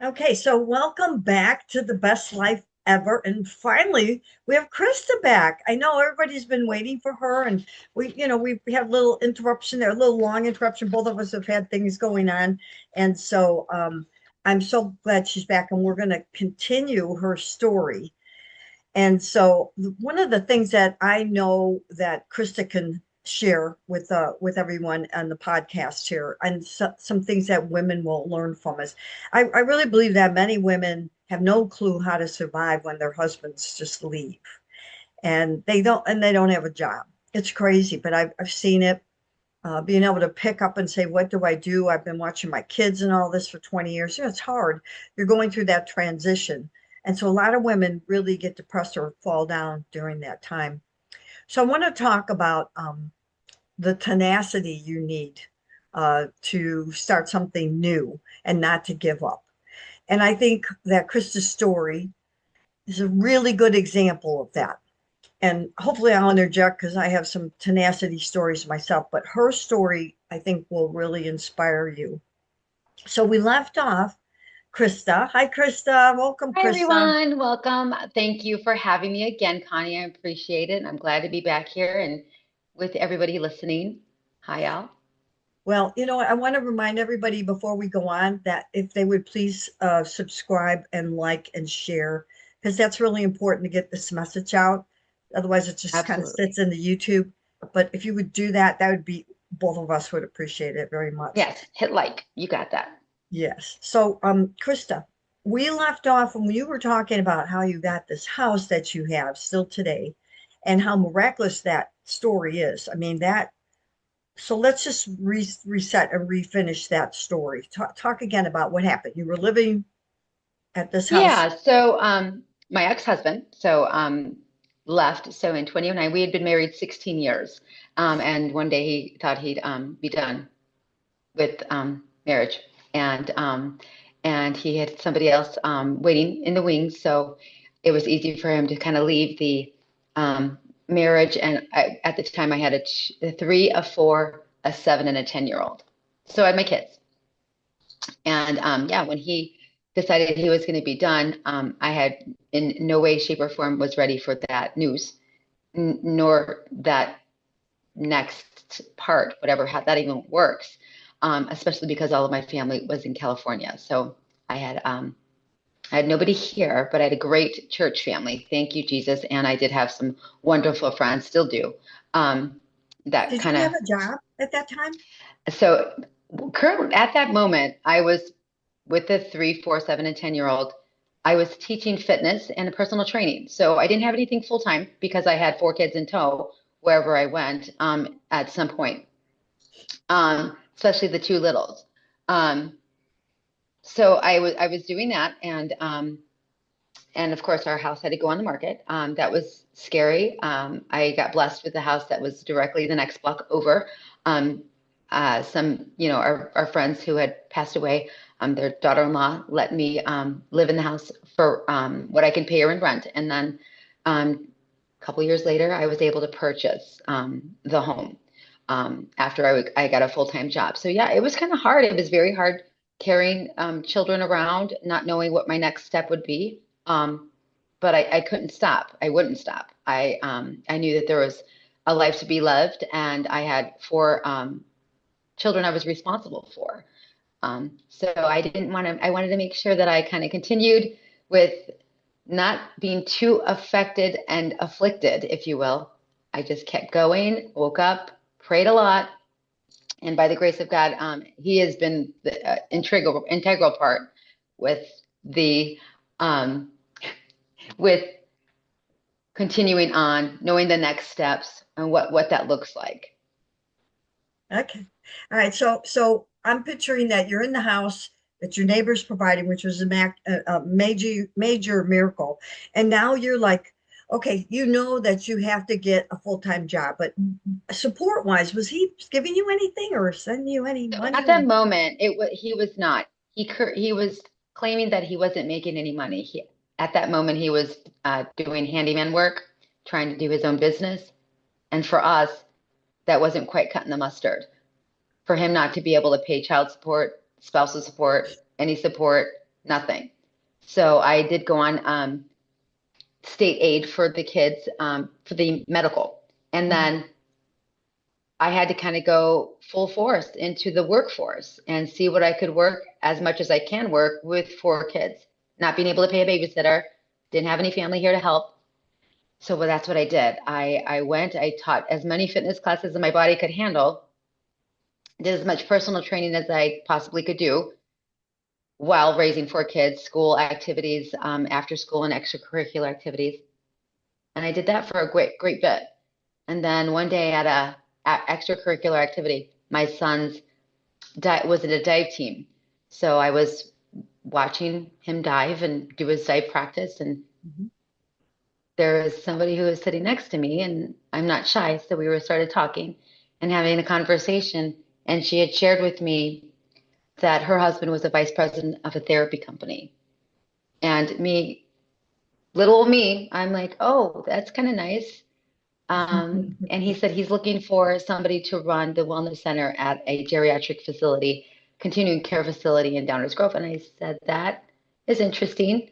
Okay, so welcome back to the best life ever. And finally, we have Krista back. I know everybody's been waiting for her, and we had a little interruption there, a little long interruption. Both of us have had things going on. And so I'm so glad she's back, and we're going to continue her story. And so one of the things that I know that Krista can share with everyone on the podcast here, and some things that women will learn from us. I really believe that many women have no clue how to survive when their husbands just leave and they don't have a job. It's crazy, but I've seen it. Being able to pick up and say, what do I do? I've been watching my kids and all this for 20 years. It's hard. You're going through that transition. And so a lot of women really get depressed or fall down during that time. So I want to talk about the tenacity you need to start something new and not to give up. And I think that Krista's story is a really good example of that. And hopefully I'll interject because I have some tenacity stories myself, but her story I think will really inspire you. So we left off Krista. Hi, Krista. Welcome, Hi, Krista. everyone. Welcome. Thank you for having me again, Connie. I appreciate it. I'm glad to be back here and with everybody listening. Hi, Al. Well, I want to remind everybody before we go on that if they would please subscribe and like and share, because that's really important to get this message out. Otherwise, it just kind of Absolutely. sits in the YouTube. But if you would do that, that would be both of us would appreciate it very much. Yes, hit like. You got that. Yes. So, Krista, we left off when you were talking about how you got this house that you have still today and how miraculous that story is. I mean, so let's just reset and refinish that story. Talk again about what happened. You were living at this house. Yeah. So, my ex-husband, left. So in 2009, we had been married 16 years. And one day he thought he'd be done with marriage, and he had somebody else waiting in the wings. So it was easy for him to kind of leave the um, marriage. And at the time, I had a three, a four, a seven, and a 10-year-old. So I had my kids, and yeah, when he decided he was going to be done, I had in no way, shape, or form was ready for that news, nor that next part, whatever how that even works, especially because all of my family was in California. So I had um, I had nobody here, but I had a great church family. Thank you, Jesus, and I did have some wonderful friends, still do. Um, that Did you kind of have a job at that time? so current at that moment, I was with the three, four, seven, and 10-year-old. I was teaching fitness and personal training. So I didn't have anything full time because I had four kids in tow wherever I went at some point, especially the two littles. Um, so I was doing that, and of course our house had to go on the market. That was scary. I got blessed with a house that was directly the next block over. Um, some, our friends who had passed away, their daughter-in-law let me live in the house for what I can pay her in rent. And then a couple years later, I was able to purchase the home after I got a full-time job. So yeah, it was kind of hard. It was very hard carrying children around, not knowing what my next step would be. But I couldn't stop. I wouldn't stop. I knew that there was a life to be lived, and I had four children I was responsible for. So I didn't want to. I wanted to make sure that I kind of continued with not being too affected and afflicted, if you will. I just kept going. Woke up, prayed a lot, and by the grace of God, He has been the integral part with the um, with continuing on, knowing the next steps and what that looks like. Okay. All right. So I'm picturing that you're in the house that your neighbor's providing, which was a major miracle. And now you're like, okay, you know that you have to get a full-time job, but support wise, was he giving you anything or sending you any So money at that or moment, he was not. He was claiming that he wasn't making any money. At that moment he was doing handyman work, trying to do his own business, and for us, that wasn't quite cutting the mustard. For him not to be able to pay child support, spousal support, any support, nothing. So I did go on state aid for the kids for the medical. And Mhm. then I had to kind of go full force into the workforce and see what I could work as much as I can work with 4 kids, not being able to pay a babysitter, didn't have any family here to help. So well, that's what I did. I went, I taught as many fitness classes as my body could handle, did as much personal training as I possibly could do while raising 4 kids, school activities, after school and extracurricular activities. And I did that for a great bit. And then one day at a extracurricular activity, my son's was in a dive team. So I was watching him dive and do his dive practice. And Mhm. there was somebody who was sitting next to me, and I'm not shy. So we were started talking and having a conversation. And she had shared with me that her husband was a vice president of a therapy company. And me, little old me, I'm like, oh, that's kind of nice. And he said he's looking for somebody to run the wellness center at a geriatric facility, continuing care facility in Downers Grove. And I said, that is interesting.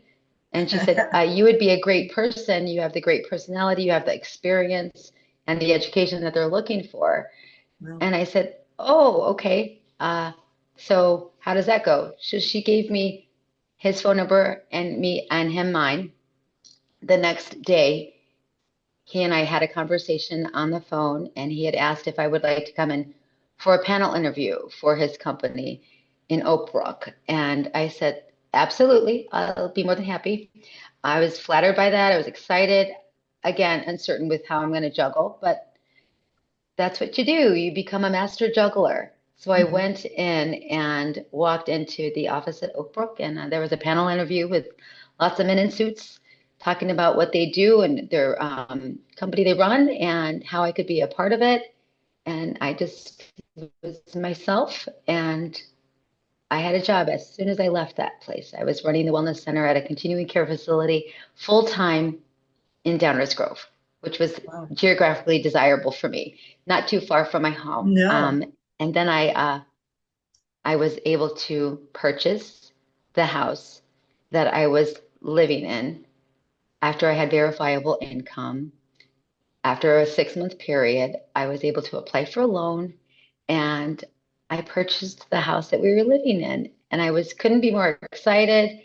And she said, you would be a great person. You have the great personality, you have the experience and the education that they're looking for. Wow. And I said, oh, okay. So how does that go? So she gave me his phone number and me and him mine. The next day, he and I had a conversation on the phone, and he had asked if I would like to come in for a panel interview for his company in Oak Brook. And I said, absolutely, I'll be more than happy. I was flattered by that. I was excited. Again, uncertain with how I'm going to juggle, but that's what you do. You become a master juggler. So I Mhm. went in and walked into the office at Oak Brook, and there was a panel interview with lots of men in suits talking about what they do and their company they run and how I could be a part of it. And I just was myself, and I had a job as soon as I left that place. I was running the wellness center at a continuing care facility full time in Downers Grove, which was Wow. geographically desirable for me, not too far from my home. No. And then I was able to purchase the house that I was living in after I had verifiable income. After a 6 month period, I was able to apply for a loan, and I purchased the house that we were living in. And I was couldn't be more excited.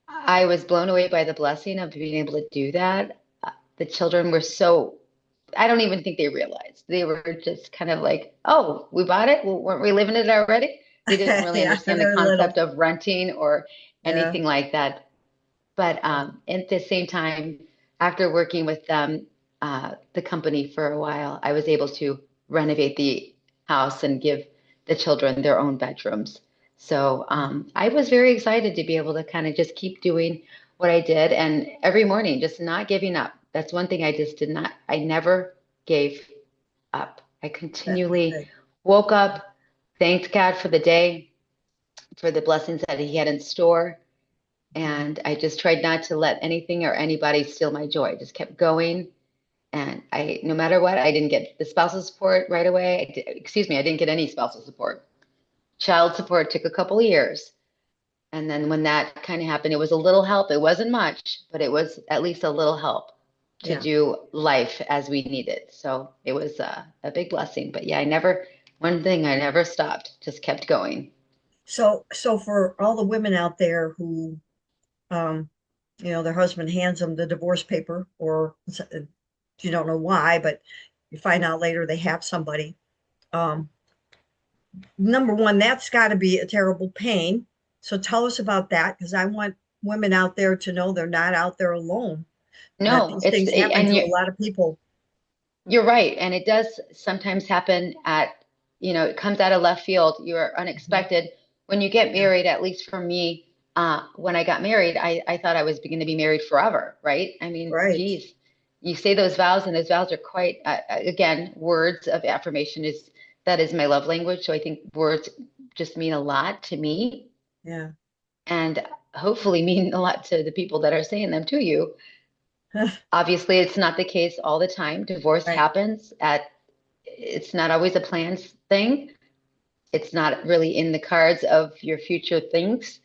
I was blown away by the blessing of being able to do that. The children were so, I don't even think they realized. They were just kind of like, oh, we bought it? Well, weren't we living it already? They didn't really Yeah, understand the they're little. concept of renting or Yeah. anything like that. But at the same time, after working with them, the company for a while, I was able to renovate the house and give the children their own bedrooms. So I was very excited to be able to kind of just keep doing what I did and every morning just not giving up. That's one thing I just did not, I never gave up. I That's continually big. woke up, thanked God for the day, for the blessings that He had in store, Mhm. and I just tried not to let anything or anybody steal my joy. I just kept going. And no matter what, I didn't get the spousal support right away. Excuse me, I didn't get any spousal support. Child support took a couple of years. And then when that kind of happened, it was a little help. It wasn't much, but it was at least a little help to Yeah. do life as we needed. So it was a big blessing. But yeah, one thing I never stopped, just kept going. So for all the women out there who, um, their husband hands them the divorce paper, or you don't know why, but you find out later they have somebody. Um, Number one, that's got to be a terrible pain. So tell us about that, because I want women out there to know they're not out there alone, that No, these things happen and to a lot of people. you're right. And it does sometimes happen it comes out of left field. You're Mhm. unexpected. When you get Yeah. married, at least for me, when I got married, I thought I was going to be married forever, right? I mean, Right. geez, you say those vows, and those vows are quite, again, words of affirmation that is my love language. So I think words just mean a lot to me Yeah. and hopefully mean a lot to the people that are saying them to you. Obviously, it's not the case all the time. Divorce Right. happens it's not always a planned thing. It's not really in the cards of your future thoughts.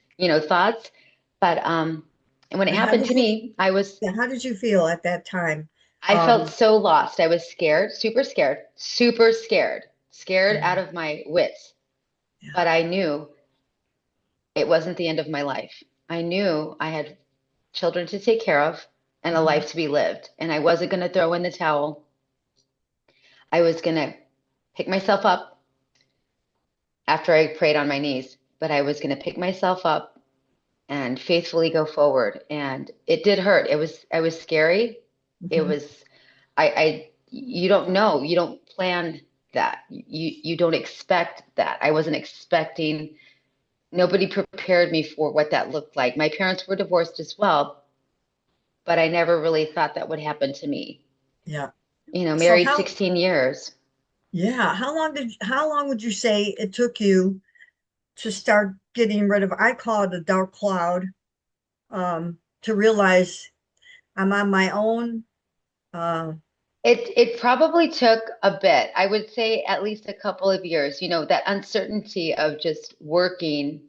But and when it And how happened did to you, me, yeah, how did you feel at that time? I felt Um, so lost. I was scared, super scared, scared yeah, out of my wits. yeah, But I knew it wasn't the end of my life. I knew I had children to take care of and a mhm, life to be lived. And I wasn't going to throw in the towel. I was going to pick myself up after I prayed on my knees, but I was going to pick myself up and faithfully go forward. And it did hurt. I was scary. It mhm. was, you don't know, you don't plan that. You don't expect that. I wasn't expecting, nobody prepared me for what that looked like. My parents were divorced as well, but I never really thought that would happen to me. Yeah. You know, So married how, 16 years. yeah, how long would you say it took you to start getting rid of, I call it a dark cloud, to realize I'm on my own? Uh, It probably took a bit. I would say at least a couple of years, you know, that uncertainty of just working,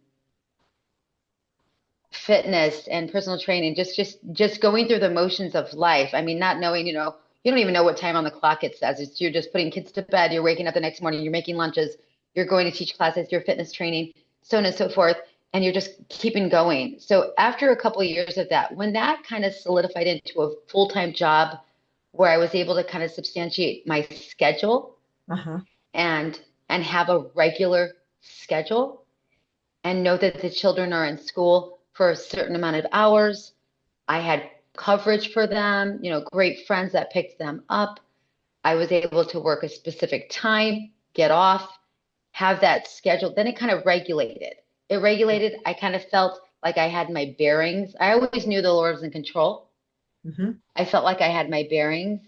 fitness and personal training, just going through the motions of life. I mean, not knowing, you know, you don't even know what time on the clock it says. It's you're just putting kids to bed, you're waking up the next morning, you're making lunches, you're going to teach classes, you're fitness training, so on and so forth, and you're just keeping going. So after a couple of years of that, when that kind of solidified into a full-time job where I was able to kind of substantiate my schedule uh-huh. and have a regular schedule and know that the children are in school for a certain amount of hours. I had coverage for them, you know, great friends that picked them up. I was able to work a specific time, get off, have that schedule. Then it kind of regulated. It Yeah. regulated. I kind of felt like I had my bearings. I always knew the Lord was in control. Hmm. I felt like I had my bearings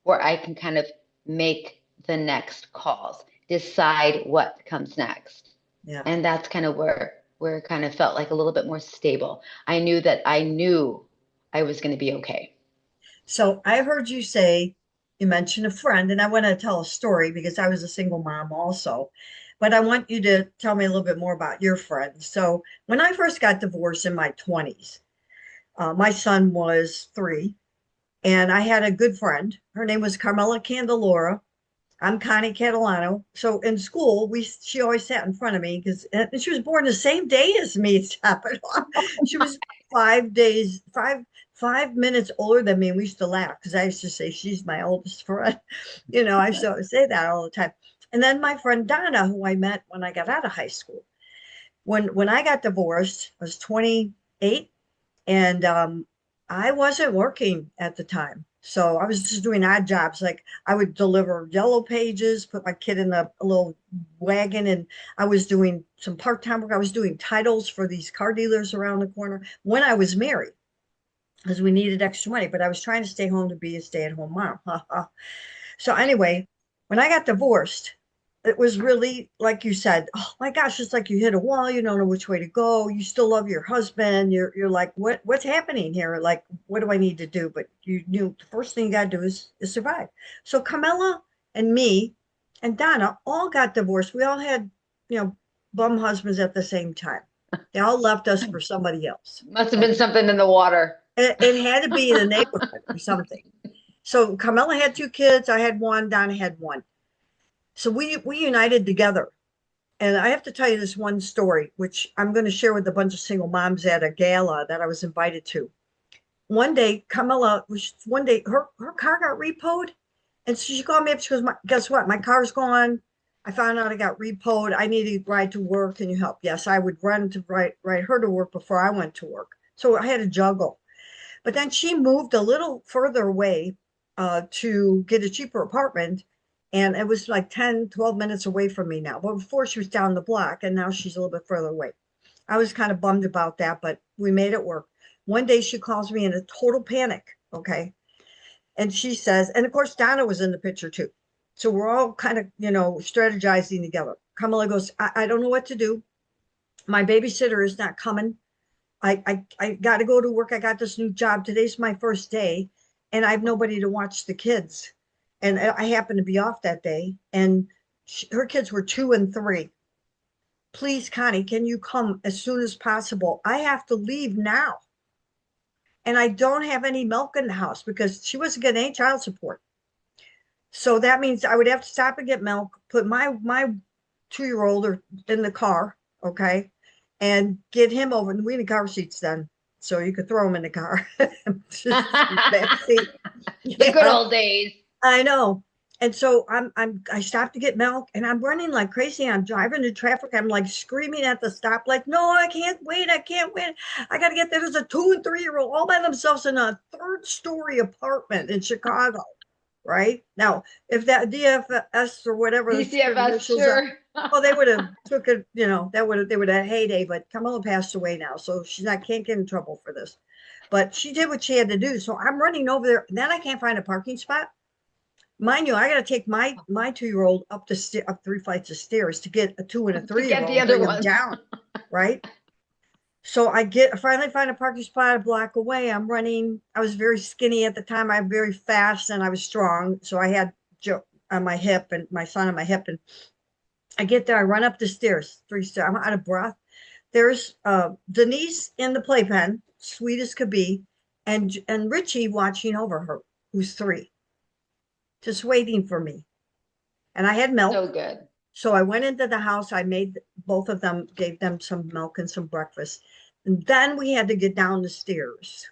where I can kind of make the next calls, decide what comes next. Yeah. And that's kind of where it kind of felt like a little bit more stable. I knew that I knew I was going to be okay. So I heard you say, you mentioned a friend, and I want to tell a story because I was a single mom also. But I want you to tell me a little bit more about your friend. So when I first got divorced in my 20s, my son was 3, and I had a good friend. Her name was Carmela Candelora. I'm Connie Catalano. So in school, she always sat in front of me because and she was born the same day as me. Stop it. She was 5 days, 5 minutes older than me. And we used to laugh because I used to say she's my oldest friend. I used to say that all the time. And then my friend Donna, who I met when I got out of high school. When I got divorced, I was 28, and I wasn't working at the time. So I was just doing odd jobs. Like I would deliver yellow pages, put my kid in a little wagon, and I was doing some part-time work. I was doing titles for these car dealers around the corner when I was married because we needed extra money, but I was trying to stay home to be a stay-at-home mom. So anyway, when I got divorced, it was really like you said, oh my gosh, it's like you hit a wall, you don't know which way to go. You still love your husband. You're like, what's happening here? Like, what do I need to do? But you knew the first thing you gotta do is survive. So Camilla and me and Donna all got divorced. We all had, bum husbands at the same time. They all left us for somebody else. Must have been Okay. something in the water. It had to be in the neighborhood or something. So Carmela had 2 kids. I had one. Donna had one. So we united together. And I have to tell you this one story, which I'm going to share with a bunch of single moms at a gala that I was invited to. One day, Camilla was one day her car got repoed, and so she called me up. She goes, "Guess what? My car's gone. I found out I got repoed. I need to ride to work. Can you help?" Yes, I would run to ride her to work before I went to work. So I had to juggle. But then she moved a little further away to get a cheaper apartment. And it was like 10, 12 minutes away from me now. But before she was down the block, and now she's a little bit further away. I was kind of bummed about that, but we made it work. One day she calls me in a total panic. Okay. And she says, and of course, Donna was in the picture too. So we're all kind of, strategizing together. Kamala goes, I don't know what to do. My babysitter is not coming. I got to go to work. I got this new job. Today's my first day, and I have nobody to watch the kids. And I happened to be off that day, and her kids were 2 and 3. please, Connie, can you come as soon as possible? I have to leave now. And I don't have any milk in the house because she wasn't getting any child support. So that means I would have to stop and get milk, put my 2 year old in the car, okay, and get him over. And we had car seats then, so you could throw him in the car, just back seat. The good Yeah, old days. I know. And so I stopped to get milk and I'm running like crazy. I'm driving to traffic. I'm like screaming at the stop, like, no, I can't wait. I can't wait. I gotta get there. There's a 2 and 3 year old all by themselves in a third-story apartment in Chicago. Right now, if that DFS or whatever the secret DCFS, initials are, sure. oh, they would have took it, they would have heyday, but Kamala passed away now, so she's not can't get in trouble for this. But she did what she had to do. So I'm running over there. Then I can't find a parking spot. Mind you, I got to take my 2 year old up 3 flights of stairs to get a 2 and a 3 year Get the old, other bring them ones. down, right? So I finally find a parking spot a block away. I'm running. I was very skinny at the time. I'm very fast and I was strong. So I had Joe on my hip and my son on my hip. And I get there. I run up the stairs, 3 stairs. I'm out of breath. There's Denise in the playpen, sweet as could be, and Richie watching over her, who's 3, just waiting for me. And I had So milk. good. So I went into the house. I made both of them, gave them some milk and some breakfast. And then we had to get down the stairs.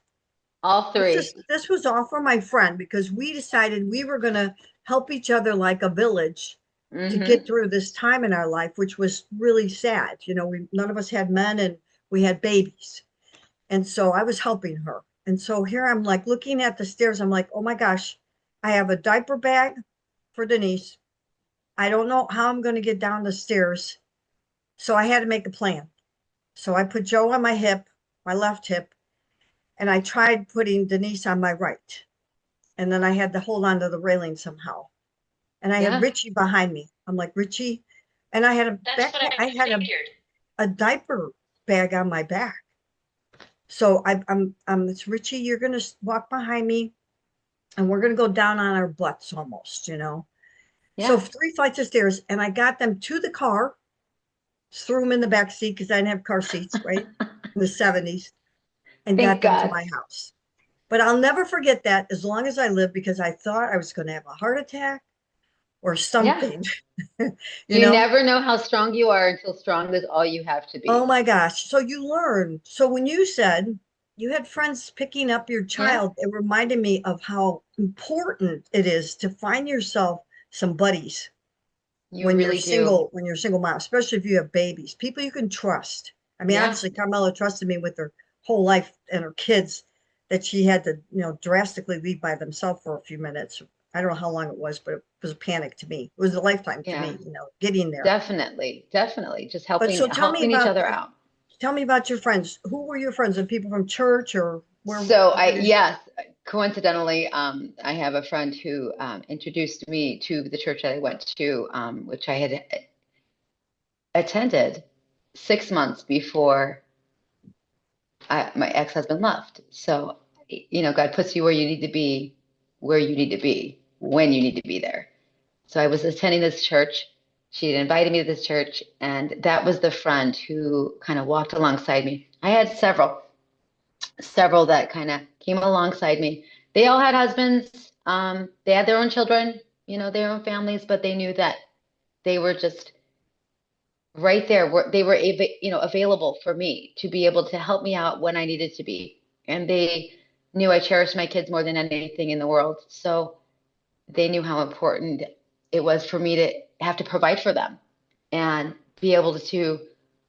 All three. This was all for my friend because we decided we were going to help each other like a village to get Mm-hmm. through this time in our life, which was really sad. None of us had men and we had babies. And so I was helping her. And so here I'm like looking at the stairs. I'm like, oh my gosh, I have a diaper bag for Denise. I don't know how I'm going to get down the stairs. So I had to make a plan. So I put Joe on my hip, my left hip, and I tried putting Denise on my right. And then I had to hold on to the railing somehow. And I had Yeah. Richie behind me. I'm like, Richie. And I had a backpack, I had a diaper bag on my back. So it's Richie, you're going to walk behind me and we're going to go down on our butts almost. So Yeah. 3 flights of stairs, and I got them to the car, threw them in the back seat because I didn't have car seats, right? In the 70s, and got Thank them to God. my house. But I'll never forget that as long as I live because I thought I was going to have a heart attack or Yeah. something, you You know? never know how strong you are until strong is all you have to Oh be. my gosh. So you learn. So when you said you had friends picking up your Yeah. child, it reminded me of how important it is to find yourself some buddies You really do. when you're a single mom, especially if you have babies, people you can trust. I mean, Yeah. obviously Carmela trusted me with her whole life and her kids that she had to, drastically leave by themselves for a few minutes. I don't know how long it was, but it was a panic to me. It was a lifetime to Yeah. me, getting there. Definitely. Definitely. Just But helping so helping each other out. tell me about your friends. Who were your friends? And people from church or where So were you? yes, coincidentally, I have a friend who introduced me to the church that I went to, which I had attended 6 months before my ex-husband left. So, God puts you where you need to be, where you need to be, when you need to be there. So I was attending this church. She had invited me to this church, and that was the friend who kind of walked alongside me. I had several that kind of came alongside me. They all had husbands. They had their own children, their own families, but they knew that they were just right there. They were, available for me to be able to help me out when I needed to be. And they knew I cherished my kids more than anything in the world. So they knew how important it was for me to have to provide for them and be able to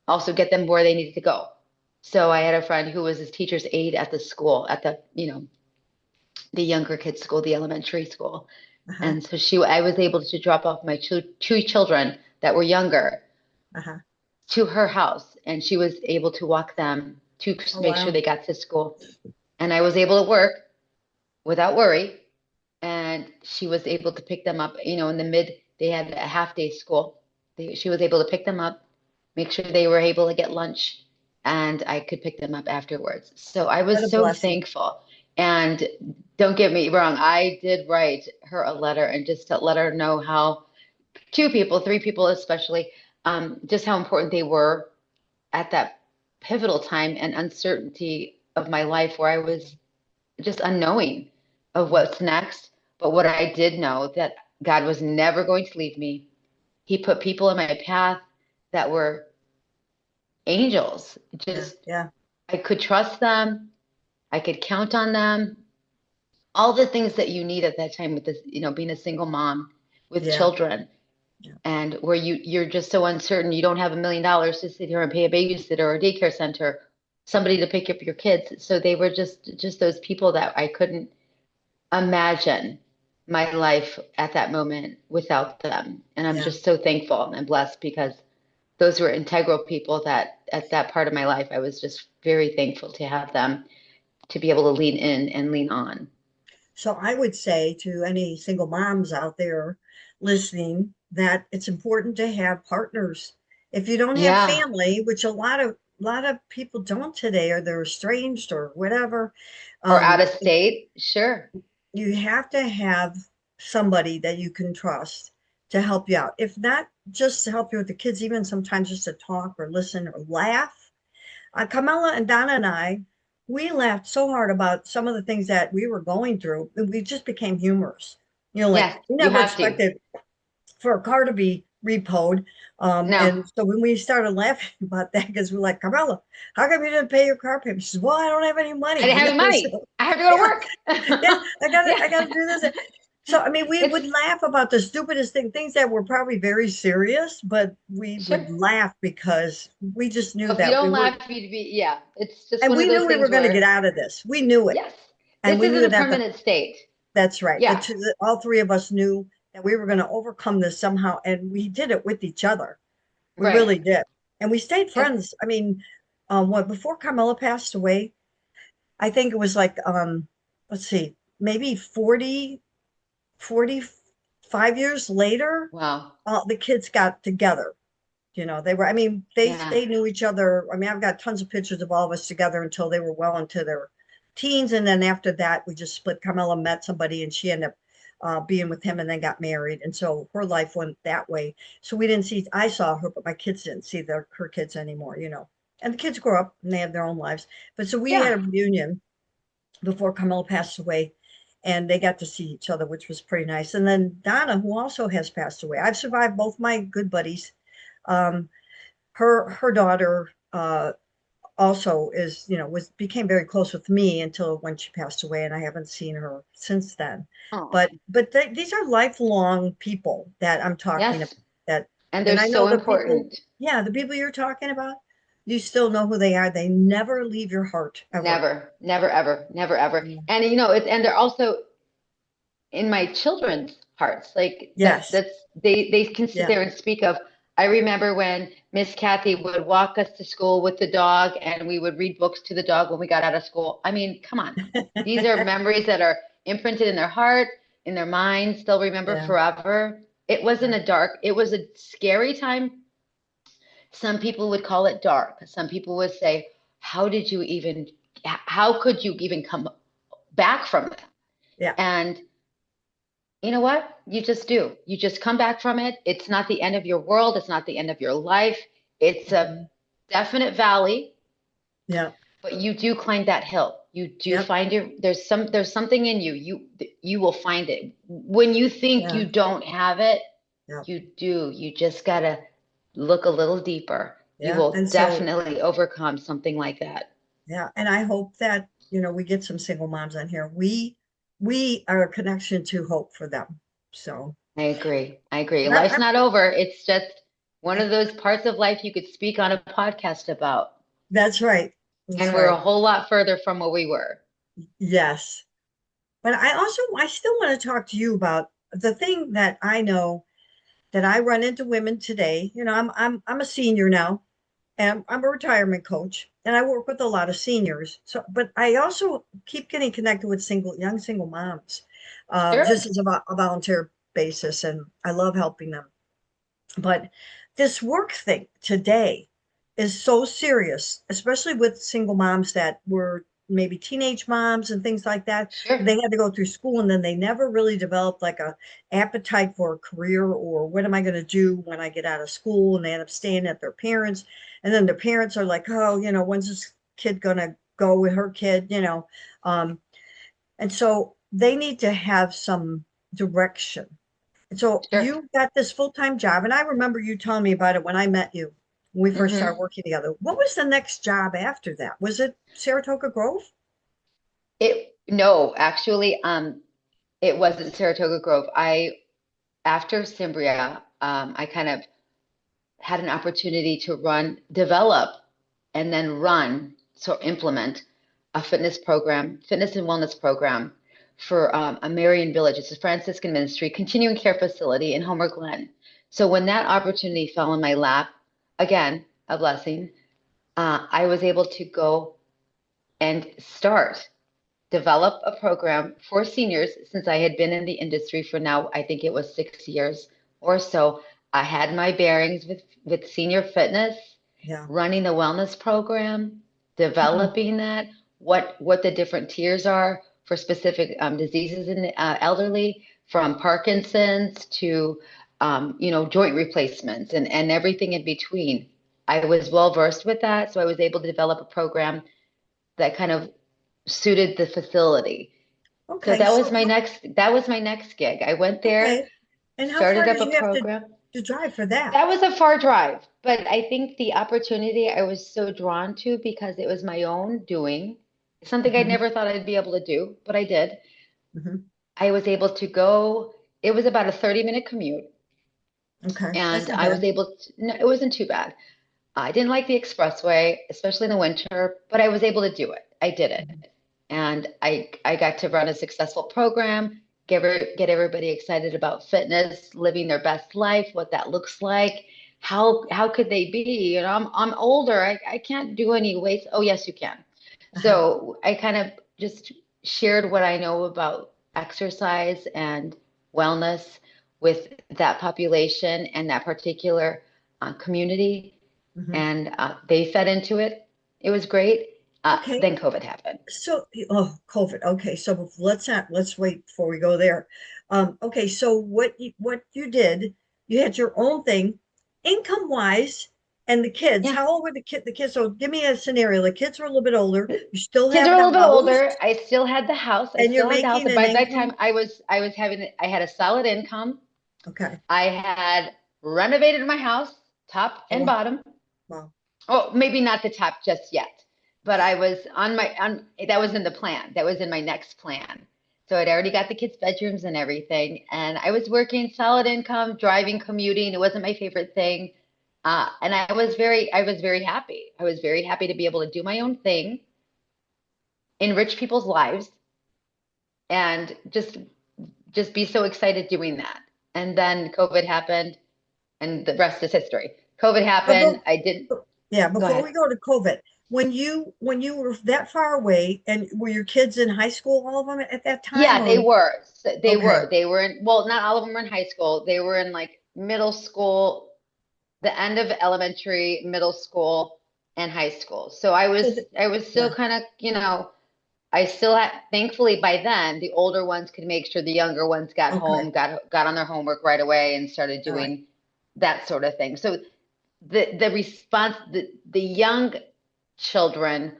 also get them where they needed to go. So I had a friend who was his teacher's aide at the school, at the younger kids' school, the elementary school. Uh-huh, And so I was able to drop off my two children that were younger uh-huh. to her house, and she was able to walk them to Oh, make sure wow. they got to school. And I was able to work without worry. And she was able to pick them up, they had a half day school. She was able to pick them up, make sure they were able to get lunch, and I could pick them up afterwards. So I What was a so blessing. thankful. And don't get me wrong, I did write her a letter and just to let her know how 2 people, 3 people especially, just how important they were at that pivotal time and uncertainty of my life where I was just unknowing of Yeah. what's next. But what I did know that God was never going to leave me. He put people in my path that were angels. Yeah. Just Yeah. I could trust them. I could count on them. All the things that you need at that time with this, being a single mom with Yeah. children Yeah. and where you're just so uncertain. You don't have $1 million to sit here and pay a babysitter or a daycare center, somebody to pick up your kids. So they were just those people that I couldn't imagine my life at that moment without them. And I'm Yeah. just so thankful and blessed because those were integral people that at that part of my life, I was just very thankful to have them to be able to lean in and lean on. So I would say to any single moms out there listening that it's important to have partners. If you don't have Yeah. family, which a lot of people don't today, or they're estranged or whatever, Or out um, of state. Sure. you have to have somebody that you can trust to help you out. If not just to help you with the kids, even sometimes just to talk or listen or laugh. Camilla and Donna and I, we laughed so hard about some of the things that we were going through, and we just became humorous. Like Yeah, we you never have to. expected for a car to be repoed. No. And so when we started laughing about that, because we're like, Carmela, how come you didn't pay your car payment? She says, well, I don't have any I money, didn't have any money. So I have to go to yeah, yeah, work. I gotta Yeah. do this. So I mean, we It's would laugh about the stupidest things that were probably very serious, but we would sure. laugh because we just knew Well, if you that we don't were, laugh, you'd be, yeah, it's just and one of we those knew we were things going to get where, out of this. We knew it, yes, and this we isn't knew a that permanent state. that's right. Yeah. All three of us knew that we were going to overcome this somehow, and we did it with each other. We Right. really did. And we stayed And friends. I mean, what before Carmela passed away, I think it was like let's see, maybe 45 years later, wow. the kids got together. They were, I mean, Yeah. they knew each other. I mean, I've got tons of pictures of all of us together until they were well into their teens. And then after that, we just split. Carmela met somebody and she ended up being with him and then got married. And so her life went that way. So we didn't see, I saw her, but my kids didn't see her kids anymore. And the kids grew up and they have their own lives. But so we had Yeah. a reunion before Carmela passed away and they got to see each other, which was pretty nice. And then Donna, who also has passed away, I've survived both my good buddies. Um, her daughter also is was became very close with me until when she passed away, and I haven't seen her since then. Oh, But these are lifelong people that I'm talking about. yes. That And they're and I know so the people, important. yeah, the people you're talking about, you still know who they are. They never leave your heart ever. Never, never, ever, never, ever. Yeah. And and they're also in my children's hearts. Like Yes. they can sit Yeah. there and speak of. I remember when Miss Kathy would walk us to school with the dog, and we would read books to the dog when we got out of school. I mean, come on, these are memories that are imprinted in their heart, in their minds. They'll remember Yeah. forever. It wasn't Yeah. a dark. It was a scary time. Some people would call it dark. Some people would say, "How did you even? How could you even come back from that?" Yeah. And you know what? You just do. You just come back from it. It's not the end of your world. It's not the end of your life. It's a Mhm. definite valley, Yeah. but you do climb that hill. You do Yep. find there's something in you. You will find it. When you think Yeah. you don't have it, Yeah. you do. You just gotta look a little deeper. You Yeah. will And so definitely overcome something like that. yeah, and I hope that, we get some single moms on here. We are a connection to hope for them. So, I agree. I agree. and Life's not over. It's just one of those parts of life you could speak on a podcast about. that's right. That's And we're a right. whole lot further from where we were. Yes. But I still want to talk to you about the thing that I know that I run into women today. I'm a senior now, and I'm a retirement coach, and I work with a lot of seniors. So, but I also keep getting connected with young single moms, Sure. just as a volunteer basis, and I love helping them. But this work thing today is so serious, especially with single moms that were maybe teenage moms and things like that. Sure. They had to go through school, and then they never really developed like a appetite for a career, or what am I going to do when I get out of school, and they end up staying at their parents. And then the parents are like, oh, when's this kid going to go with her kid, and so they need to have some direction. And so Sure. you got this full-time job, and I remember you telling me about it when I met you, when we first started Hmm. working together. What was the next job after that? Was it Saratoga Grove? No, actually, it wasn't Saratoga Grove. After Cimbria, I kind of had an opportunity to develop, and then so implement a fitness and wellness program for a Marian Village. It's a Franciscan ministry, continuing care facility in Homer Glen. So when that opportunity fell in my lap, again, a blessing, I was able to go and develop a program for seniors since I had been in the industry for now, I think it was 6 years or so. I had my bearings with senior fitness, Yeah. running the wellness program, Mhm. developing that, what the different tiers are for specific diseases in the elderly, from Parkinson's to joint replacements and everything in between. I was well versed with that, so I was able to develop a program that kind of suited the facility. So Okay, so that was my next gig. I went there, okay. And how started far up did a you have program. to drive for that? That was a far drive, but I think the opportunity I was so drawn to because it was my own doing, something I Hmm. never thought I'd be able to do, but I did. Hmm. I was able to go, it was about a 30-minute commute, Okay, that's and not I was bad. able to, no, it wasn't too bad. I didn't like the expressway, especially in the winter, but I was able to do it. I did it. Mhm. And I got to run a successful program, get everybody excited about fitness, living their best life, what that looks like. How could they be? I'm older. I can't do any weights. Oh, yes, you can. Uh-huh. So I kind of just shared what I know about exercise and wellness with that population and that particular community, Hmm. and they fed into it. It was great. Okay, Then COVID happened. so, oh, COVID. Okay, so let's wait before we go there. Okay, so what you did, you had your own thing, income wise, and the kids. Yeah. How old were the kid? The kids. So give me a scenario. The kids were a little bit older. You still Kids are have a the little bit house, older. I still had the house. I and you're still had the house. making And an by that time income. I had a solid income. Okay. I had renovated my house, top and Oh, bottom. wow. Oh, maybe not the top just yet, but I was that was in the plan. That was in my next plan. So I'd already got the kids' bedrooms and everything, and I was working solid income, driving, commuting. It wasn't my favorite thing. And I was very happy. I was very happy to be able to do my own thing, enrich people's lives, and just be so excited doing that. And then COVID happened, and the rest is history. COVID But happened. go, I didn't yeah, go before ahead. we go to COVID, when you were that far away, and were your kids in high school, all of them at that time, Yeah, they or were. okay? They were in, well, not all of them were in high school. They were in like middle school, the end of elementary, middle school, and high school. So So I was still yeah, kind of, I still had, thankfully by then, the older ones could make sure the younger ones got okay, home, got on their homework right away and started all right, doing that sort of thing. So the response, the young children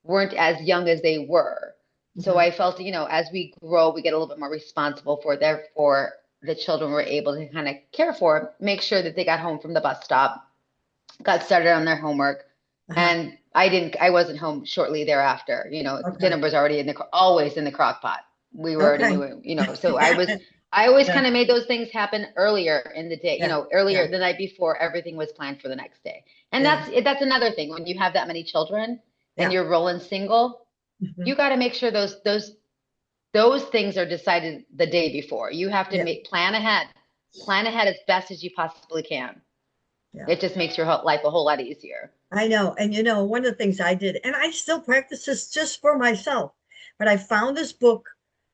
weren't as young as they were. So hmm, I felt, as we grow, we get a little bit more responsible for therefore the children were able to kind of care for, make sure that they got home from the bus stop, got started on their homework. uh-huh, And I wasn't home shortly thereafter. Dinner okay, was already always in the crock pot. We were already okay, knew, so I always yeah, kind of made those things happen earlier in the day, yeah, earlier yeah, the night before everything was planned for the next day. And yeah, that's another thing when you have that many children and yeah, you're rolling single, hmm, you got to make sure those things are decided the day before. You have to yeah, plan ahead as best as you possibly can. yeah. It just makes your life a whole lot easier. I know, and one of the things I did, and I still practice this just for myself, but I found this book.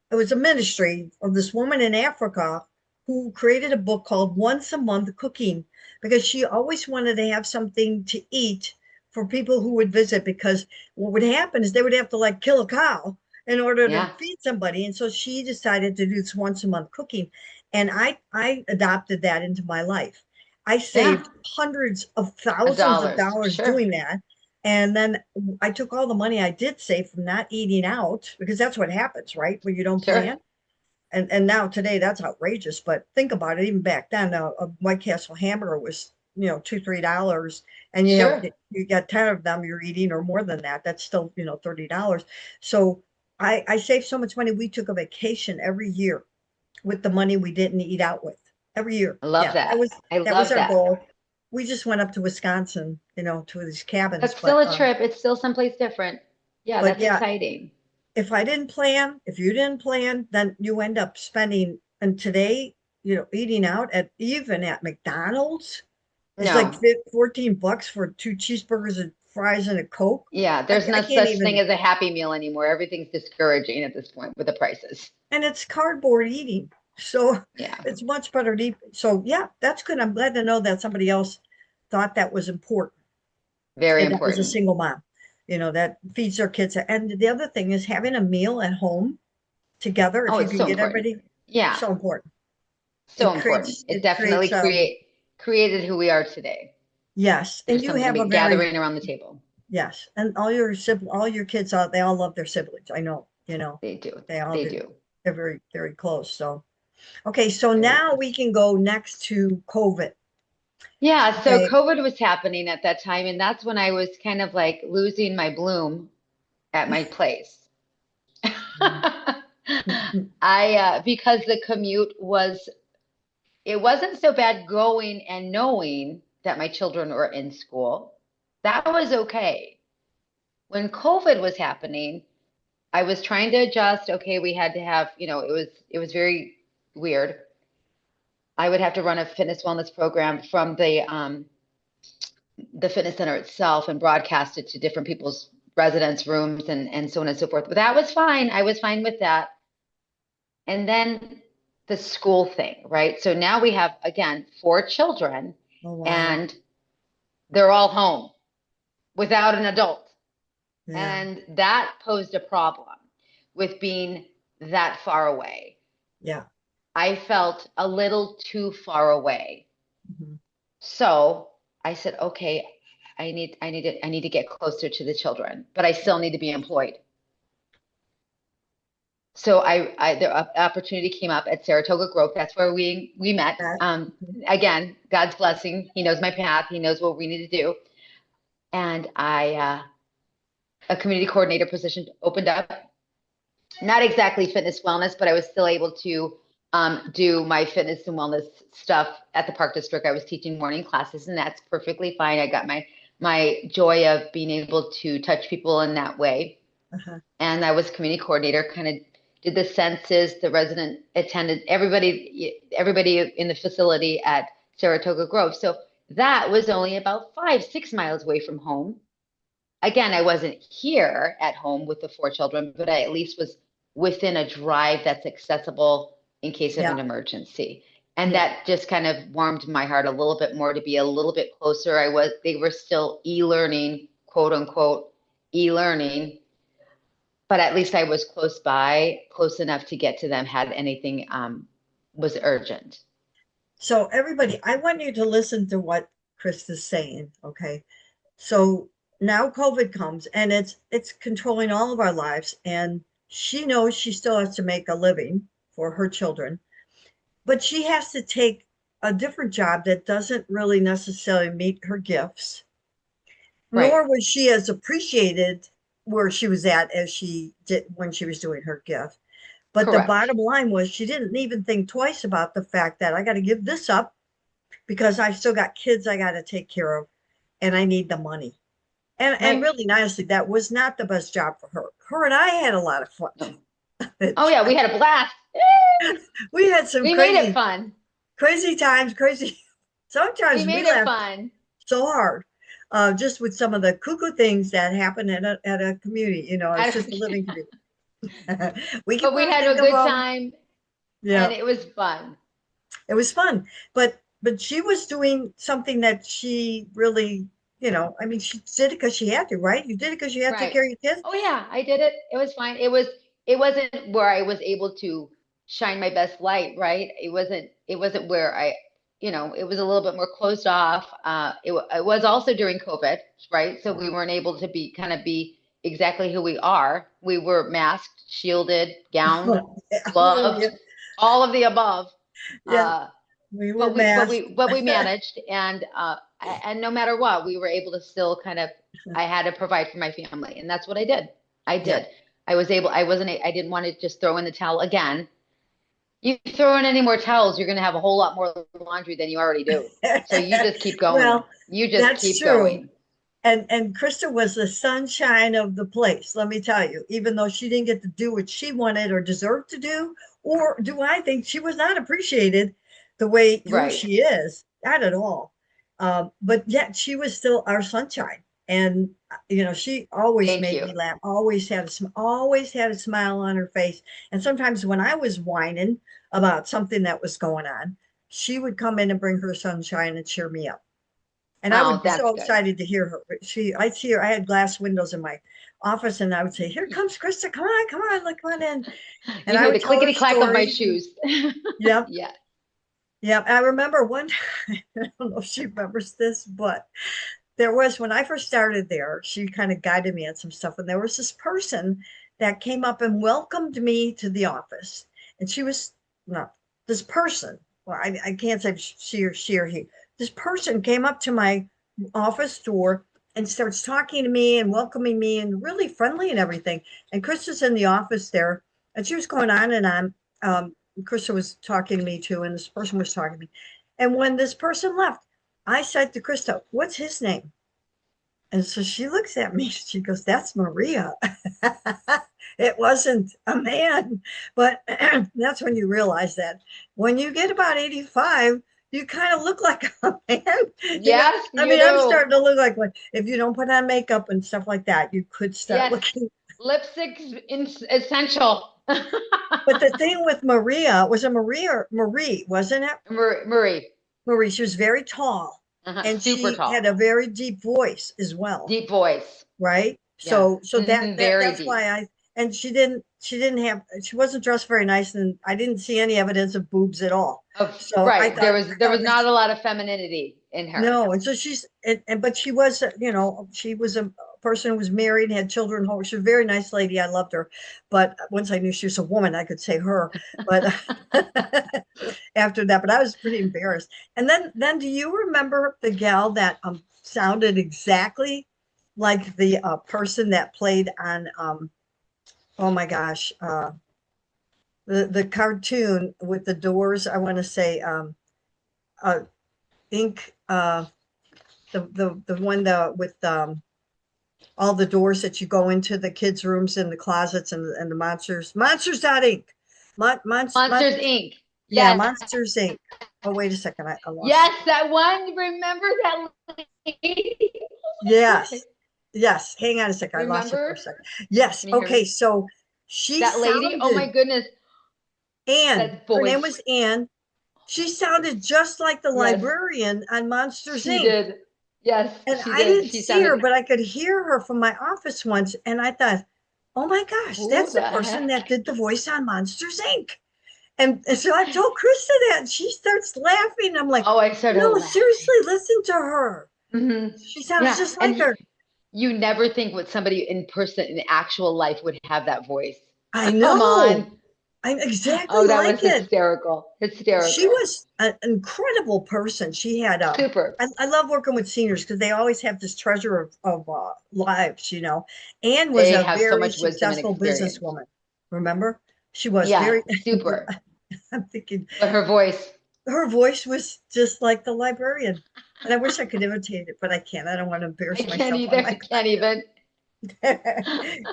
It was a ministry of this woman in Africa who created a book called Once a Month Cooking, because she always wanted to have something to eat for people who would visit, because what would happen is they would have to like kill a cow in order to Yeah. feed somebody. And so she decided to do this once a month cooking. And I adopted that into my life. I Yeah. saved hundreds of thousands of Dollars. dollars Sure. doing that. And then I took all the money I did save from not eating out, because that's what happens, right? When you don't Sure. plan. And now today that's outrageous. But think about it, even back then, a White Castle hamburger was, $2, $3, and Sure. you got 10 of them you're eating, or more than that. That's still, $30. So I saved so much money. We took a vacation every year with the money we didn't eat out with, every year. I love Yeah, that that. was I that was love our that. goal. We just went up to Wisconsin, to these cabins, That's still but a trip. It's still someplace different. Yeah, that's yeah, exciting. if you didn't plan, then you end up spending. And today, eating out even at McDonald's is like No. 14 bucks for two cheeseburgers and fries and a Coke. Yeah, I, there's I no can't such thing even, as a Happy Meal anymore. Everything's discouraging at this point with the prices. and it's cardboard eating. So Yeah, it's much better to eat. So yeah, that's good. I'm glad to know that somebody else thought that was important. very And that was a important. single mom, that feeds their kids. And the other thing is having a meal at home together, Oh, if you it's can so get important. everybody, Yeah, so important. so It important. creates It it definitely creates created who we are today. yes, and There's you something to have be a very, gathering around the table. yes, and all your kids out, they all love their siblings. I know, They do. they all They do. do. They're very, very close. So okay, so Very now close. we can go next to COVID. Yeah, so Okay. COVID was happening at that time, and that's when I was kind of like losing my bloom at my place. Because the commute was, it wasn't so bad going and knowing that my children were in school. That was okay. When COVID was happening, I was trying to adjust. Okay, we had to have, it was very weird. I would have to run a fitness wellness program from the fitness center itself and broadcast it to different people's residence rooms and so on and so forth. But that was fine. I was fine with that. And then the school thing, right? So now we have, again, 4 children Oh wow. and they're all home without an adult. Yeah. And that posed a problem with being that far away. Yeah. I felt a little too far away. Mhm. So I said, okay, I need to get closer to the children, but I still need to be employed. So the opportunity came up at Saratoga Grove. That's where we met. That- mhm. Again, God's blessing. He knows my path. He knows what we need to do. And a community coordinator position opened up. Not exactly fitness wellness, but I was still able to do my fitness and wellness stuff at the Park District. I was teaching morning classes, and that's perfectly fine. I got my joy of being able to touch people in that way. Uh-huh. And I was community coordinator, kind of did the census, the resident attendant, everybody in the facility at Saratoga Grove. So that was only about 5, 6 miles away from home. Again, I wasn't here at home with the 4 children, but I at least was within a drive that's accessible in case of Yeah. an emergency. And Yeah. that just kind of warmed my heart a little bit more to be a little bit closer. They were still e-learning, quote unquote, e-learning, but at least I was close by, close enough to get to them had anything was urgent. So everybody, I want you to listen to what Chris is saying. Okay. So now COVID comes, and it's controlling all of our lives, and she knows she still has to make a living for her children, but she has to take a different job that doesn't really necessarily meet her gifts, Right. nor was she as appreciated where she was at as she did when she was doing her gift. But the Correct. bottom line was she didn't even think twice about the fact that I got to give this up because I've still got kids I got to take care of, and I need the money. And Right. really, honestly, that was not the best job for her. Her and I had a lot of fun. No. Oh yeah, we had a blast. We had some We made it crazy, fun. crazy times, crazy. We Sometimes we made it laughed fun. so hard, just with some of the cuckoo things that happen at a community, assisted living community. We can But we probably had think a of good time and yeah, it was fun. it was fun. But she was doing something that she really I mean, she did it because she had to, right? You did it because you had to take Right. care of your kids. Oh yeah, I did it. It was fine. It wasn't where I was able to shine my best light, right? It wasn't where it was a little bit more closed off. It was also during COVID, right? So we weren't able to be exactly who we are. We were masked, shielded, gowned, Yeah, gloved, all of the above. yeah, Uh, we were but we masked. but we managed, and no matter what, we were able to still I had to provide for my family, and that's what I did. I Yeah. did. I didn't want to just throw in the towel again. You throw in any more towels, you're going to have a whole lot more laundry than you already do. So you just keep going. Well, You just that's keep true. going. And Krista was the sunshine of the place, let me tell you, even though she didn't get to do what she wanted or deserved to do, or do I think she was not appreciated the way who Right. she is, not at all. But yet she was still our sunshine. And she always Thank made you. me laugh, always had a smile on her face. And sometimes when I was whining about something that was going on, she would come in and bring her sunshine and cheer me up. And I Oh, would be that's so good. excited to hear her. I'd see her. I had glass windows in my office, and I would say, "Here comes Krista! Come on, look, come on in." And You I hear would the tell her clickety clack of my stories. And shoes. yep, Yeah. yep. I remember one time. I don't know if she remembers this, but there was when I first started there. She kind of guided me on some stuff, and there was this person that came up and welcomed me to the office, and she was no this person. Well, I can't say she or he. This person came up to my office door and starts talking to me and welcoming me and really friendly and everything. And Krista's in the office there, and she was going on and on. Krista was talking to me too, and this person was talking to me. And when this person left, I said to Krista, "What's his name?" And so she looks at me, she goes, "That's Maria." It wasn't a man. But that's when you realize that when you get about 85, you kind of look like a man. Yes, I you mean, I'm do. starting to look like one. If you don't put on makeup and stuff like that, you could start Yes. looking. Lipstick's essential. But the thing with Maria was a Maria or Marie, wasn't it? Marie. Marie, she was very tall and Super she had a tall. very deep voice as well. Deep voice. Right? Yes. So Very that's deep. why and she wasn't dressed very nice, and I didn't see any evidence of boobs at all. So I Right. thought There was not a lot of femininity in her. no, and so but she was, she was a person who was married, had children. She was a very nice lady. I loved her, but once I knew she was a woman, I could say her. But after that, but I was pretty embarrassed. And then do you remember the gal that sounded exactly like the person that played on oh my gosh, the cartoon with the doors? I want to say uh ink the one with all the doors that you go into the kids' rooms and the closets and the monsters dot Inc. Monsters Inc. Yeah, Yes. Monsters Inc. Oh, wait a second. I lost it. Yes, that one. Remember that lady? Yes. Yes. Hang on a second. I lost it for a Remember? second. Yes. Can you hear Okay. me? So she That lady? Oh my sounded goodness. Anne. That Her name voice. was Anne. She sounded just like the Yes, librarian on Monsters she Inc. did. Yes, And she I did. didn't She see her, sounded, but I could hear her from my office once. And I thought, oh my gosh, who that's the the person that heck? did the voice on Monsters Inc. And so I told Krista that, and she starts laughing. I'm like, Oh, I started no, laughing. seriously, listen to her. She sounds Yeah, just like and her. you never think what somebody in person in actual life would have that voice. I Come know. on. I'm exactly Oh, that like was it. hysterical. She Hysterical. was an incredible person. She had Super. I love working with seniors because they always have this treasure of lives. Anne was They a have so very much wisdom and successful experience. businesswoman. Remember? She was Yeah, very, super. I'm thinking But her voice, her voice was just like the librarian. And I wish I could imitate it, but I can't. I don't want to I embarrass can't myself either. on I my can't even.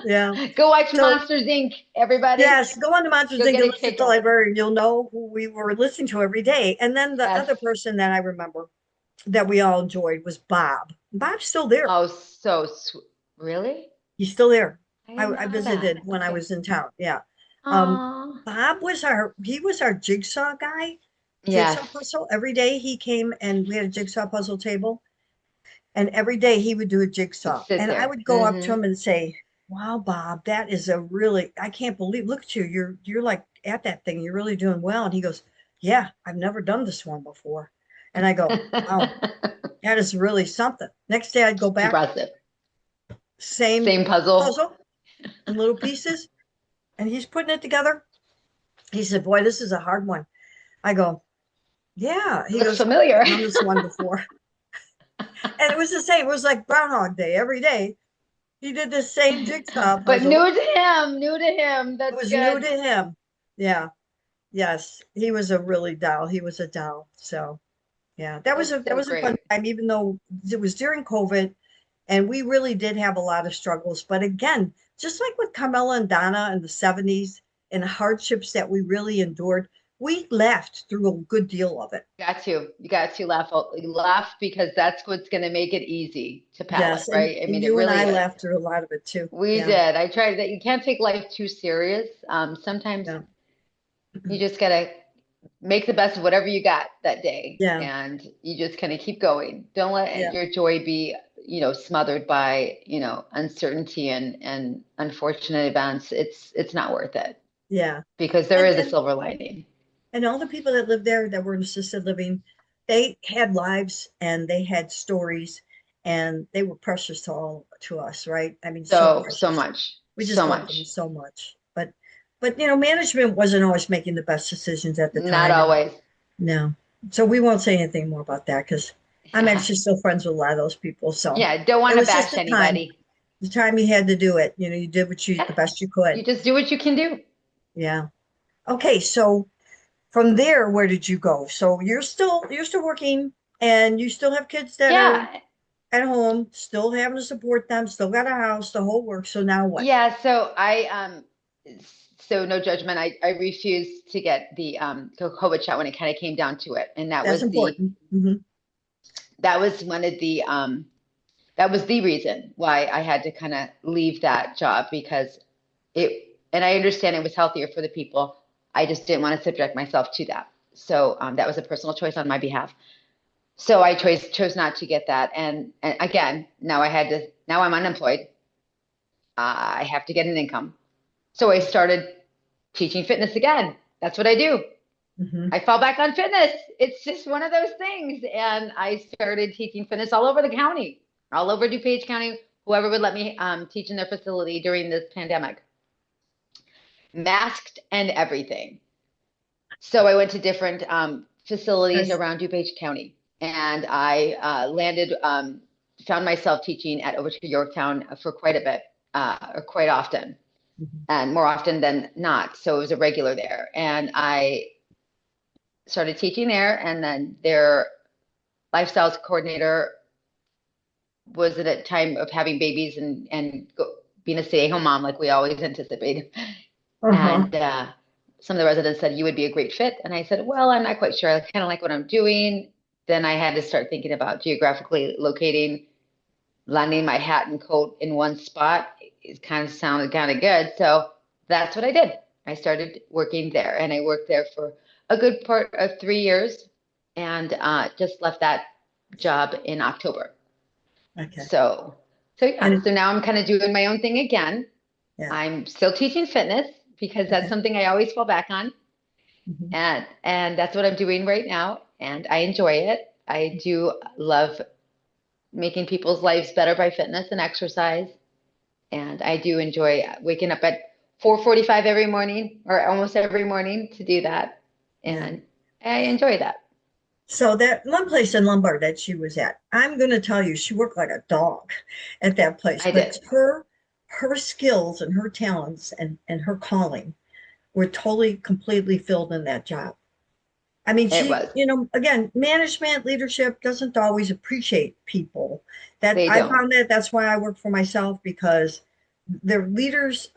yeah. Go watch So Monsters Inc., everybody. yes, go on to Monsters You'll Inc. get and a listen kick to the out of it. librarian. You'll know who we were listening to every day. And then the Yes. other person that I remember that we all enjoyed was Bob. Bob's still there. Oh, so sweet. Really? He's still there. I I, didn't I know that. visited when I Okay. was in town. Yeah. Um, Oh, he was our jigsaw guy, yes. jigsaw puzzle. Every day he came and we had a jigsaw puzzle table. And every day he would do a You'd jigsaw. sit And I there. would go up to Hmm. him and say, wow, Bob, that is a really, I can't believe, look at you. You're like at that thing. You're really doing well. And he goes, yeah, I've never done this one before. And I go, wow, that is really something. Next day I'd go It's back, impressive. same Same puzzle. puzzle in little pieces. And he's putting it together. He said, boy, this is a hard one. I go, yeah. He Looks goes, familiar. I've done this one before. And it was the same. It was like Groundhog Day every day. He did the same jigsaw But puzzle. new to him. It That's was new good. to him. Yeah. Yes. He was a really doll. He was a doll. So yeah, That's that so was a fun great. time, even though it was during COVID and we really did have a lot of struggles. But again, just like with Carmela and Donna in the 70s and the hardships that we really endured, we laughed through a good deal of it. Got to. You got to laugh because that's what's going to make it easy to paddle it, Yes. right? I And mean, it you and really I is. laughed through a lot of it too. We Yeah. did. I tried that. You can't take life too serious. Sometimes Yeah. you just gotta make the best of whatever you got that day, Yeah. and you just kind of keep going. Don't let Yeah. your joy be, smothered by, uncertainty and unfortunate events. It's not worth it Yeah. because there And is a and silver lining. and all the people that lived there that were in assisted living, they had lives and they had stories and they were precious to us, right? I mean, so So precious. much, We just so loved them much. so much. But management wasn't always making the best decisions at the Not time. And always. no. So we won't say anything more about that because I'm Yeah. actually still friends with a lot of those people. So Yeah, don't it want to was just bash the anybody. time you had to do it. You did Yeah, the best you could. you just do what you can do. Yeah. Okay, so from there, where did you go? So you're still working and you still have kids that are Yeah. at home, still having to support them, still got a house, the whole work. So now what? Yeah, so no judgment. I refused to get the COVID shot when it kind of came down to it. And That's important. that was one of the that was the reason why I had to kind of leave that job because and I understand it was healthier for the people. I just didn't want to subject myself to that. So that was a personal choice on my behalf. So I chose not to get that. And again, now I'm unemployed. I have to get an income. So I started teaching fitness again. That's what I do. Hmm. I fall back on fitness. It's just one of those things. And I started teaching fitness all over the county, all over DuPage County, whoever would let me teach in their facility during this pandemic, masked and everything. So I went to different facilities Nice. around DuPage County, and I found myself teaching at over to Yorktown for quite a bit, or quite often, Mhm. and more often than not. So it was a regular there, and I started teaching there, and then their lifestyles coordinator was at a time of having babies and being a stay-at-home mom like we always anticipate. Uh-huh. And some of the residents said you would be a great fit, and I said, well, I'm not quite sure. I kind of like what I'm doing. Then I had to start thinking about geographically locating, landing my hat and coat in one spot. It kind of sounded kind of good, so that's what I did. I started working there, and I worked there for a good part of 3 years, and just left that job in October. Okay. So, so And yeah. So now I'm kind of doing my own thing again. yeah. I'm still teaching fitness because that's Okay. something I always fall back on, Hmm. and that's what I'm doing right now, and I enjoy it. I do love making people's lives better by fitness and exercise, and I do enjoy waking up at 4:45 every morning or almost every morning to do that, Yeah. and I enjoy that. So that one place in Lombard that she was at, I'm going to tell you, she worked like a dog at that place. I But did. her skills and her talents and her calling were totally, completely filled in that job. I mean, It was. again, management leadership doesn't always appreciate people. That They I don't. found that's why I work for myself because their leaders,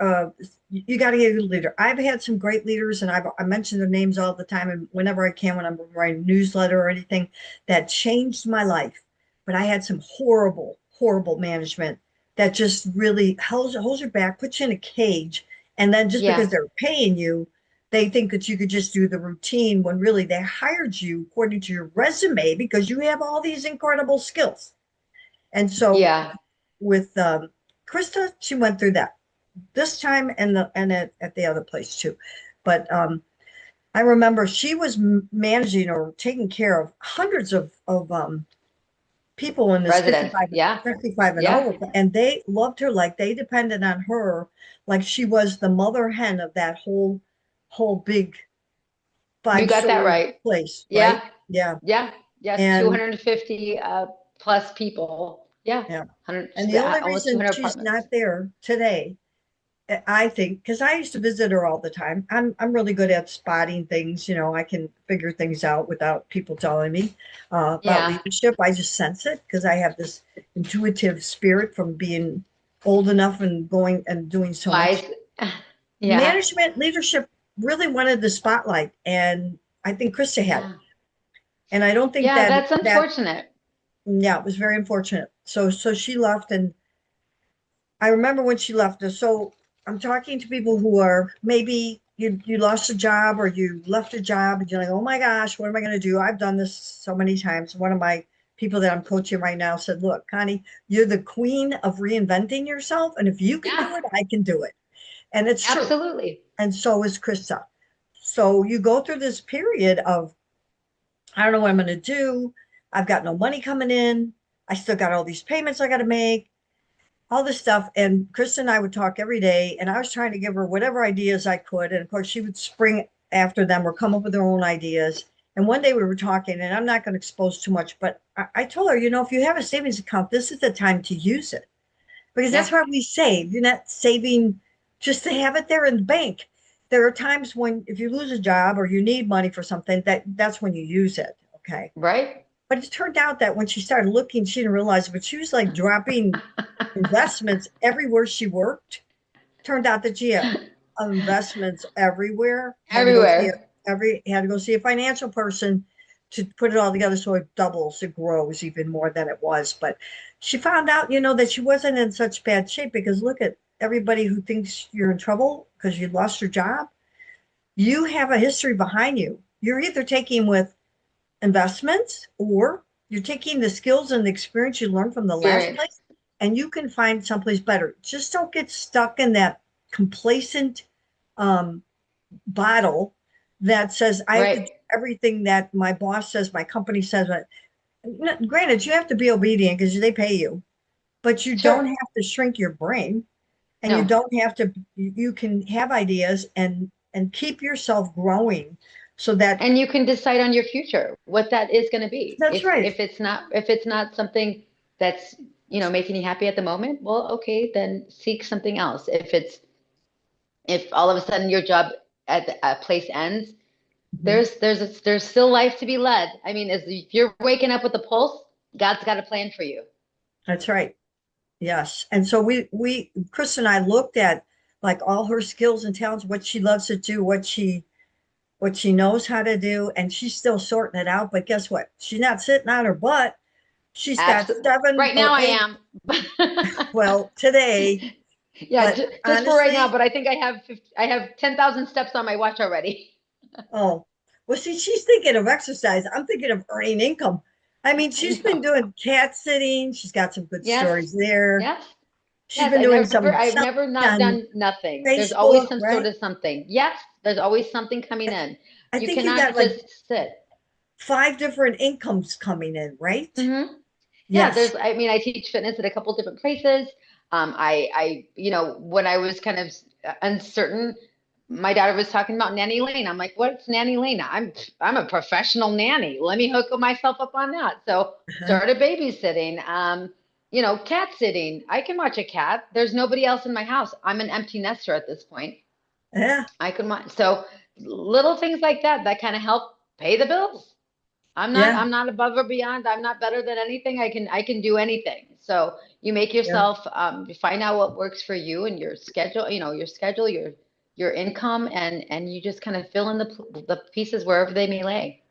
you got to get a good leader. I've had some great leaders, and I mention their names all the time, and whenever I can, when I'm writing a newsletter or anything, that changed my life. But I had some horrible, horrible management that just really holds your back, puts you in a cage, and then just because Yeah. they're paying you, they think that you could just do the routine when really they hired you according to your resume because you have all these incredible skills. And so Yeah. with Krista, she went through that this time and at the other place too. But I remember she was managing or taking care of hundreds of people in this Residents. Yeah. 55 and Yeah. over, and they loved her like they depended on her, like she was the mother hen of that whole big You got that five-story right. place, right? Yeah. Yeah. Yeah. Yeah. And 250 plus people. Yeah. yeah. 100, And the only almost reason 200 she's apartments. not there today, I think, because I used to visit her all the time. I'm really good at spotting things. I can figure things out without people telling me about Yeah. leadership. I just sense it because I have this intuitive spirit from being old enough and going and doing so much. Wise. Yeah. Management leadership really wanted the spotlight, and I think Krista had it. Yeah. And I don't think Yeah. that That's unfortunate. yeah, it was very unfortunate. So she left, and I remember when she left us. So I'm talking to people who are maybe you lost a job or you left a job and you're like, oh my gosh, what am I going to do? I've done this so many times. One of my people that I'm coaching right now said, look, Connie, you're the queen of reinventing yourself. And if you can Yeah. do it, I can do it. And it's true. Absolutely. And so is Krista. So you go through this period of, I don't know what I'm going to do. I've got no money coming in. I still got all these payments I got to make, all this stuff. And Chris and I would talk every day, and I was trying to give her whatever ideas I could. And of course, she would spring after them or come up with her own ideas. And one day we were talking, and I'm not going to expose too much, but I told her, if you have a savings account, this is the time to use it because Yeah. that's why we save. You're not saving just to have it there in the bank. There are times when if you lose a job or you need money for something, that's when you use it. Okay. Right. But it turned out that when she started looking, she didn't realize it, but she was like dropping investments everywhere she worked. Turned out that she had investments everywhere. Everywhere. Had to go see a financial person to put it all together so it doubles, it grows even more than it was. But she found out, that she wasn't in such bad shape because look at everybody who thinks you're in trouble because you lost your job. You have a history behind you. You're either taking with investments or you're taking the skills and the experience you learned from the last Experience. place and you can find someplace better. Just don't get stuck in that complacent um, bottle that says I have to do Right. everything that my boss says, my company says. Granted, you have to be obedient because they pay you, but you don't Sure. have to shrink your brain, and you No. don't have to. You can have ideas and keep yourself growing, so that And you can decide on your future, what that is going to be. that's If right. if it's not something that's, making you happy at the moment, well, okay, then seek something else. If all of a sudden your job at a place ends, Mhm. there's still life to be led. I mean, if you're waking up with a pulse, God's got a plan for you. That's right. Yes. And so we Chris and I looked at like all her skills and talents, what she loves to do, what she knows how to do, and she's still sorting it out. But guess what? She's not sitting on her butt. She's got Absolutely. seven Right or now I eight, am. well, today, Yeah, but just for right now, honestly, but I think I have 10,000 steps on my watch already. oh, well, see, she's thinking of exercise. I'm thinking of earning income. I mean, I she's been know. doing cat sitting. She's got some good Yes. stories there. Yes. She's Yes. been doing some I've selling never not on done nothing. There's always Facebook, some sort right? of something. Yes. There's always something coming in. I You think you got cannot like just sit. 5 different incomes coming in, right? Hmm. Yeah. Yes. I mean, I teach fitness at a couple different places. When I was kind of uncertain, my daughter was talking about Nanny Lane. I'm like, what's Nanny Lane? I'm a professional nanny. Let me hook myself up on that. So Uh-huh. started babysitting. Cat sitting. I can watch a cat. There's nobody else in my house. I'm an empty nester at this point. Yeah. I can watch. So little things like that kind of help pay the bills. I'm not Yeah. I'm not above or beyond. I'm not better than anything. I can do anything. So you make Yeah. yourself you find out what works for you and your schedule, your income, and you just kind of fill in the pieces wherever they may lay.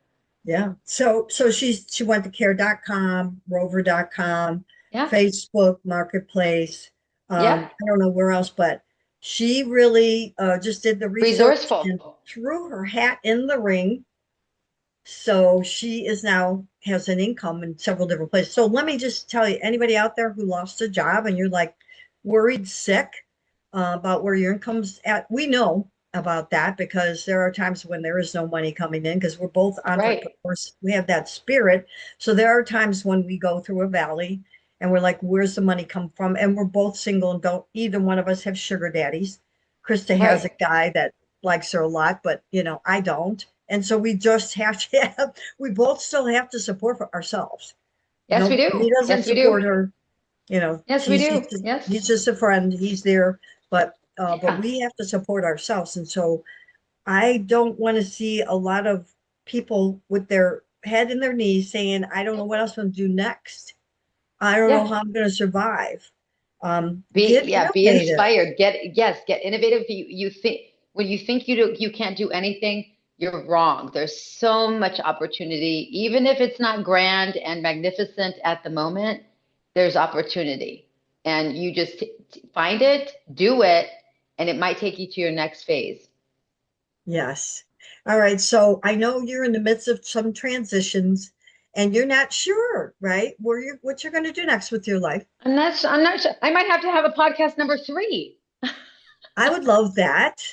Yeah. So she went to care.com, rover.com, Yeah. Facebook Marketplace. Yeah. I don't know where else, but she really just did the research and Resourceful. threw her hat in the ring So she is now has an income in several different places. So let me just tell you, anybody out there who lost a job and you're like worried sick about where your income's at, we know about that because there are times when there is no money coming in because we're both Right. entrepreneurs. We have that spirit. So there are times when we go through a valley and we're like, where's the money come from? And we're both single and don't either one of us have sugar daddies. Krista has a Right. guy that likes her a lot, but I don't. And so we just have to have, we both still have to support for ourselves. Yes, we No, do. he doesn't Yes, we do. support her. Yes, we do. He's Yes. just a friend. He's there, but Yeah. we have to support ourselves. And so I don't want to see a lot of people with their head in their knees saying, I don't know what else I'm going to do next. I don't know Yeah. how I'm going to survive. Be, Get yeah, be innovative. inspired. Get innovative. You think when you think you can't do anything, you're wrong. There's so much opportunity, even if it's not grand and magnificent at the moment, there's opportunity. And you just find it, do it, and it might take you to your next phase. Yes. All right. So I know you're in the midst of some transitions and you're not sure, right? What you're going to do next with your life. I'm not sure. I might have to have a podcast number three. I would love that.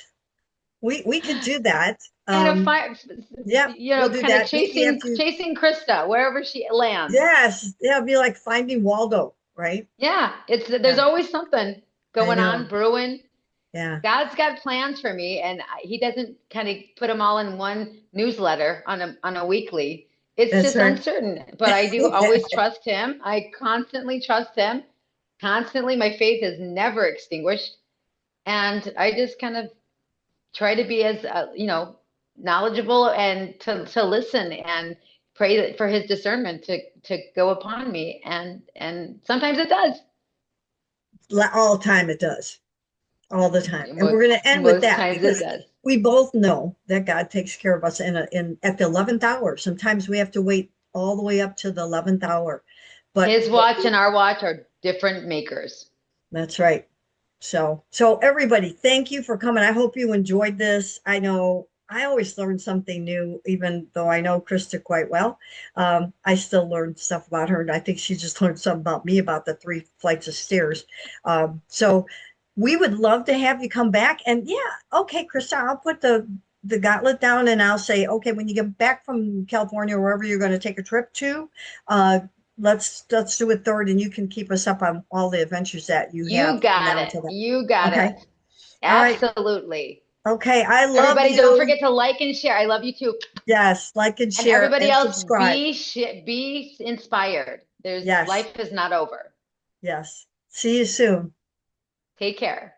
We could do that. Kind of Yeah, we'll do kind of that. Maybe after, chasing Krista wherever she lands. yes, yeah, it'd be like finding Waldo, right? Yeah, there's Yeah, always something I going on, know. brewing. Yeah, God's got plans for me, and he doesn't kind of put them all in one newsletter on a weekly. It's that's just right. uncertain, but I do always trust him. I constantly trust him. Constantly, my faith is never extinguished, and I just kind of try to be as knowledgeable and to listen and pray for his discernment to go upon me, and sometimes it does. All the time it does. All the time. And we're Most going to end with most that times it because does. we both know that God takes care of us in at the 11th hour. Sometimes we have to wait all the way up to the 11th hour. But His watch and our watch are different makers. that's right. So everybody, thank you for coming. I hope you enjoyed this. I know I always learn something new, even though I know Krista quite well. I still learn stuff about her, and I think she just learned something about me about the 3 flights of stairs. So we would love to have you come back. And yeah, okay, Krista, I'll put the gauntlet down, and I'll say, okay, when you get back from California or wherever you're going to take a trip to, uh, let's do a third, and you can keep us up on all the adventures that you You have from got now it. until then. You got Okay. it. All right. Absolutely. Okay. I love Everybody, don't you. forget to like and share. I love you too. Yes. Like and And share everybody and else, subscribe. be inspired. There's Yes. life is not over. Yes. See you soon. Take care.